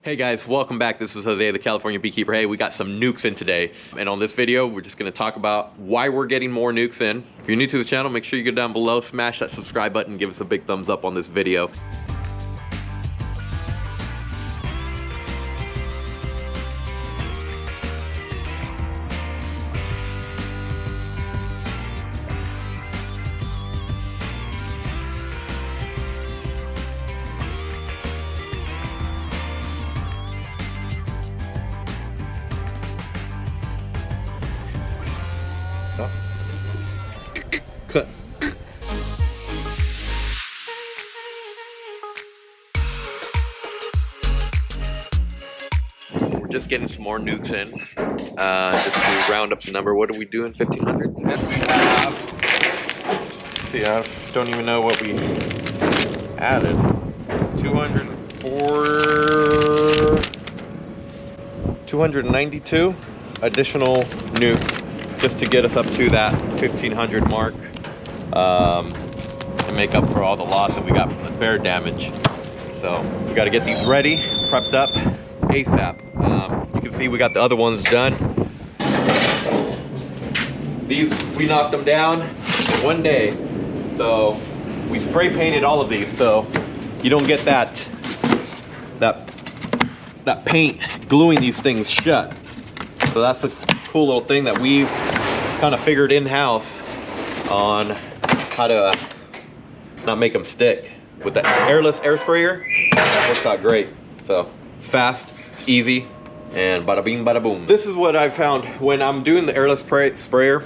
Hey guys, welcome back. This is Jose, the California Beekeeper. Hey, we got some nukes in today. And on this video, we're just gonna talk about why we're getting more nukes in. If you're new to the channel, make sure you go down below, smash that subscribe button, give us a big thumbs up on this video. Cut. We're just getting some more nukes in. Just to round up the number. What are we doing? 1,500? See, I don't even know what we added. 292 additional nukes just to get us up to that 1,500 mark. To make up for all the loss that we got from the bear damage. So we got to get these ready, prepped up ASAP. You can see we got the other ones done. These, we knocked them down in one day. So we spray painted all of these so you don't get that paint gluing these things shut. So that's a cool little thing that we've kind of figured in-house on how to not make them stick. With the airless air sprayer, that works out great. So it's fast, it's easy, and bada bing, bada boom. This is what I found when I'm doing the airless sprayer.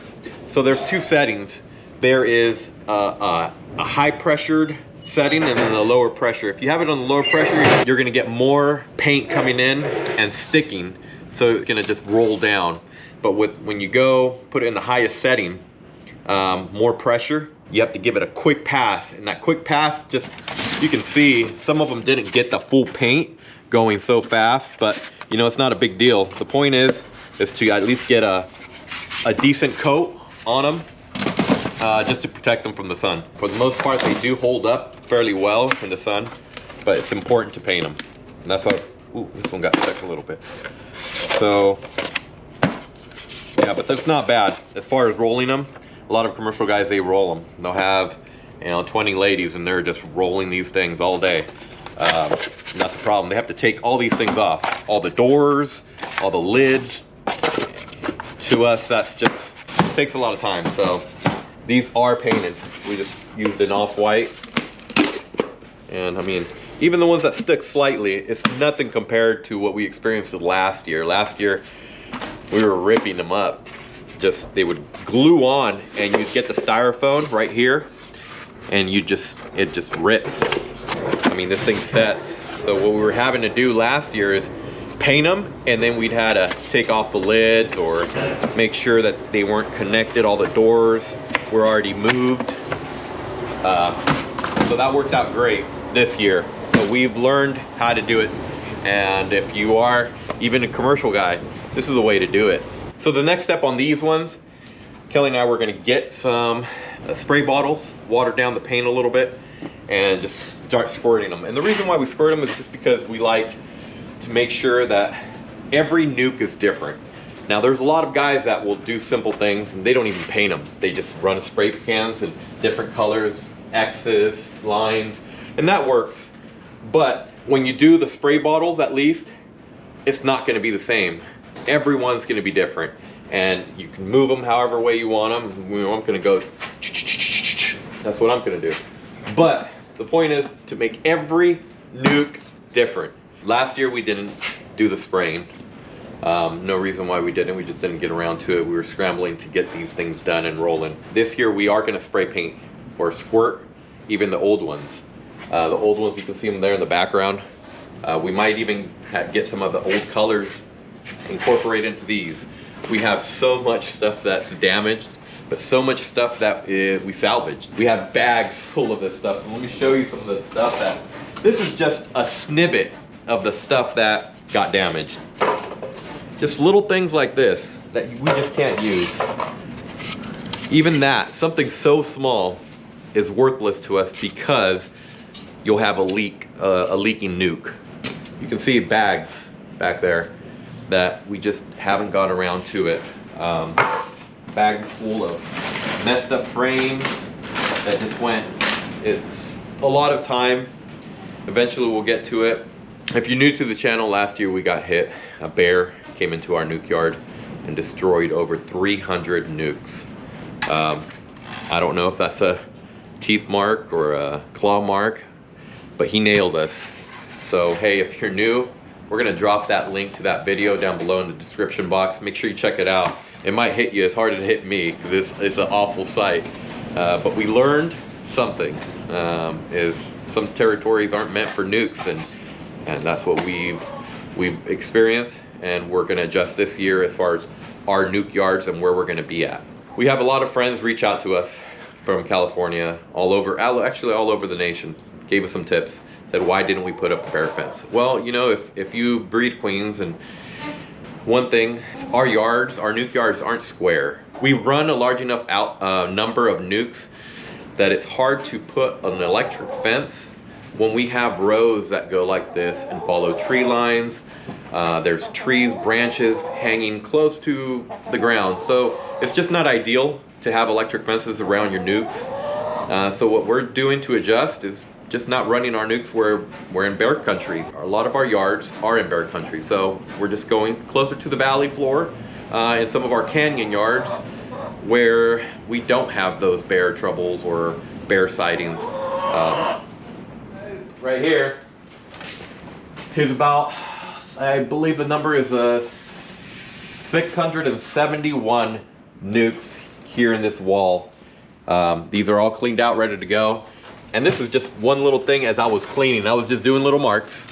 So there's two settings. There is a high pressured setting and then the lower pressure. If you have it on the lower pressure, you're gonna get more paint coming in and sticking. So it's gonna just roll down. But when you go put it in the highest setting, more pressure, you have to give it a quick pass. And that quick pass, just, you can see some of them didn't get the full paint going so fast, but you know, it's not a big deal. The point is to at least get a decent coat on them, just to protect them from the sun. For the most part, they do hold up fairly well in the sun, but it's important to paint them. And that's why, ooh, this one got stuck a little bit. So, yeah, but that's not bad. As far as rolling them, a lot of commercial guys, they roll them. They'll have, 20 ladies and they're just rolling these things all day. And that's the problem. They have to take all these things off. All the doors, all the lids. To us, that's just, takes a lot of time. So these are painted. We just used an off-white. And I mean, even the ones that stick slightly, it's nothing compared to what we experienced last year. Last year, we were ripping them up. Just, they would glue on and you'd get the styrofoam right here and it just ripped. I mean, this thing sets. So what we were having to do last year is paint them, and then we'd had to take off the lids or make sure that they weren't connected. All the doors were already moved. So that worked out great this year. So we've learned how to do it. And if you are even a commercial guy, this is the way to do it. So the next step on these ones, Kelly and I were gonna get some spray bottles, water down the paint a little bit, and just start squirting them. And the reason why we squirt them is just because we like to make sure that every nuke is different. Now there's a lot of guys that will do simple things and they don't even paint them. They just run spray cans in different colors, X's, lines, and that works. But when you do the spray bottles, at least, it's not gonna be the same. Everyone's gonna be different, and you can move them however way you want them. I'm gonna go, that's what I'm gonna do. But the point is to make every nuke different. Last year we didn't do the spraying. No reason why we didn't, we just didn't get around to it. We were scrambling to get these things done and rolling. This year we are gonna spray paint or squirt even the old ones. The old ones, you can see them there in the background. We might even get some of the old colors incorporate into these. We have so much stuff that's damaged, but so much stuff that we salvaged. We have bags full of this stuff. So let me show you some of the stuff that, this is just a snippet of the stuff that got damaged. Just little things like this that we just can't use. Even that, something so small is worthless to us because you'll have a leak, a leaking nuke. you can see bags back there that we just haven't got around to it. Bags full of messed up frames that just went. It's a lot of time. Eventually we'll get to it. If you're new to the channel, last year we got hit. A bear came into our nuke yard and destroyed over 300 nukes. I don't know if that's a teeth mark or a claw mark, but he nailed us. So hey, if you're new, we're gonna drop that link to that video down below in the description box. Make sure you check it out. It might hit you as hard as it hit me, because it's an awful sight. But we learned something, is some territories aren't meant for nukes, and that's what we've experienced, and we're gonna adjust this year as far as our nuke yards and where we're gonna be at. We have a lot of friends reach out to us from California, actually all over the nation, gave us some tips, said why didn't we put up a bear fence? Well, you know, if you breed queens, and one thing, our nuke yards aren't square. We run a large enough number of nukes that it's hard to put an electric fence when we have rows that go like this and follow tree lines. There's trees, branches hanging close to the ground. So it's just not ideal to have electric fences around your nukes. So what we're doing to adjust is just not running our nukes where we're in bear country. A lot of our yards are in bear country. So we're just going closer to the valley floor in some of our canyon yards where we don't have those bear troubles or bear sightings. Right here is about, I believe the number is 671 nukes here in this wall. These are all cleaned out, ready to go. And this is just one little thing. As I was cleaning, I was just doing little marks.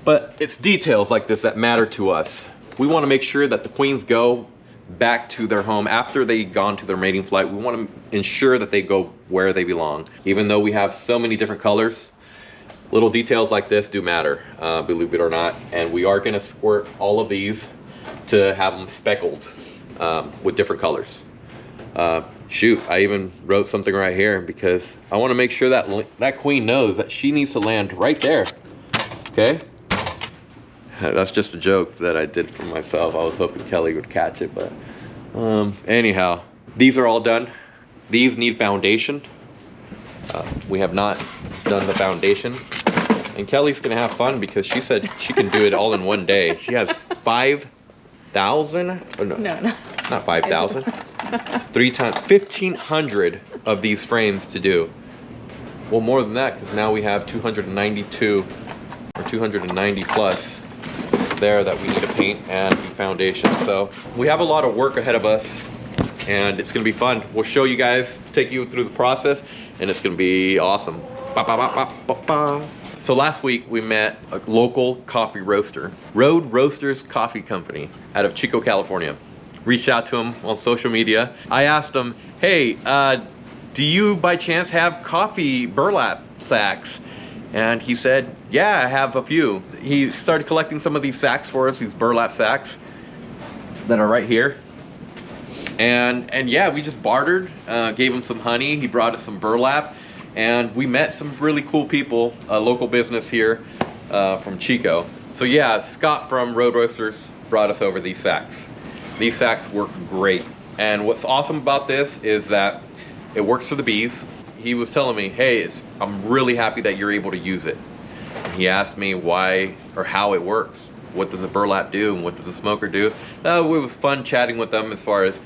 But it's details like this that matter to us. We want to make sure that the queens go back to their home after they've gone to their mating flight. We want to ensure that they go where they belong. Even though we have so many different colors, little details like this do matter, believe it or not. And we are going to squirt all of these to have them speckled with different colors. Shoot, I even wrote something right here because I want to make sure that that queen knows that she needs to land right there. Okay? That's just a joke that I did for myself. I was hoping Kelly would catch it, but anyhow, these are all done. These need foundation. We have not done the foundation, and Kelly's gonna have fun because she said she can do it all in one day. She has 5,000. Oh, no, not 5,000. 3 times 1,500 of these frames to do. Well, more than that, because now we have 292 or 290 plus there that we need to paint and do foundation. So we have a lot of work ahead of us, and it's gonna be fun. We'll show you guys, take you through the process, and it's gonna be awesome. Ba, ba, ba, ba, ba, ba. So last week we met a local coffee roaster, Road Roasters Coffee Company out of Chico, California. Reached out to him on social media. I asked him, hey, do you by chance have coffee burlap sacks? And he said, yeah, I have a few. He started collecting some of these sacks for us, these burlap sacks that are right here. And yeah, we just bartered, gave him some honey. He brought us some burlap, and we met some really cool people, a local business here from Chico. So yeah, Scott from Road Roasters brought us over these sacks. These sacks work great. And what's awesome about this is that it works for the bees. He was telling me, hey, I'm really happy that you're able to use it. And he asked me why or how it works. What does the burlap do and what does the smoker do? It was fun chatting with them as far as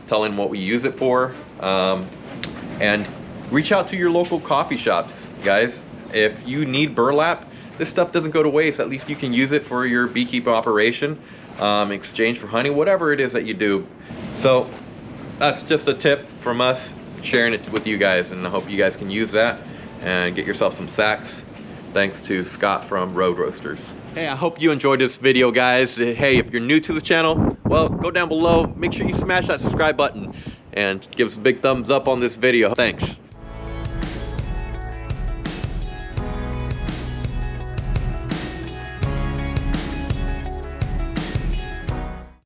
telling what we use it for. And reach out to your local coffee shops, guys. If you need burlap, this stuff doesn't go to waste. At least you can use it for your beekeeping operation, in exchange for honey, whatever it is that you do. So that's just a tip from us, sharing it with you guys, and I hope you guys can use that and get yourself some sacks. Thanks to Scott from Road Roasters. Hey, I hope you enjoyed this video, guys. Hey, if you're new to the channel, well, go down below, make sure you smash that subscribe button and give us a big thumbs up on this video. Thanks.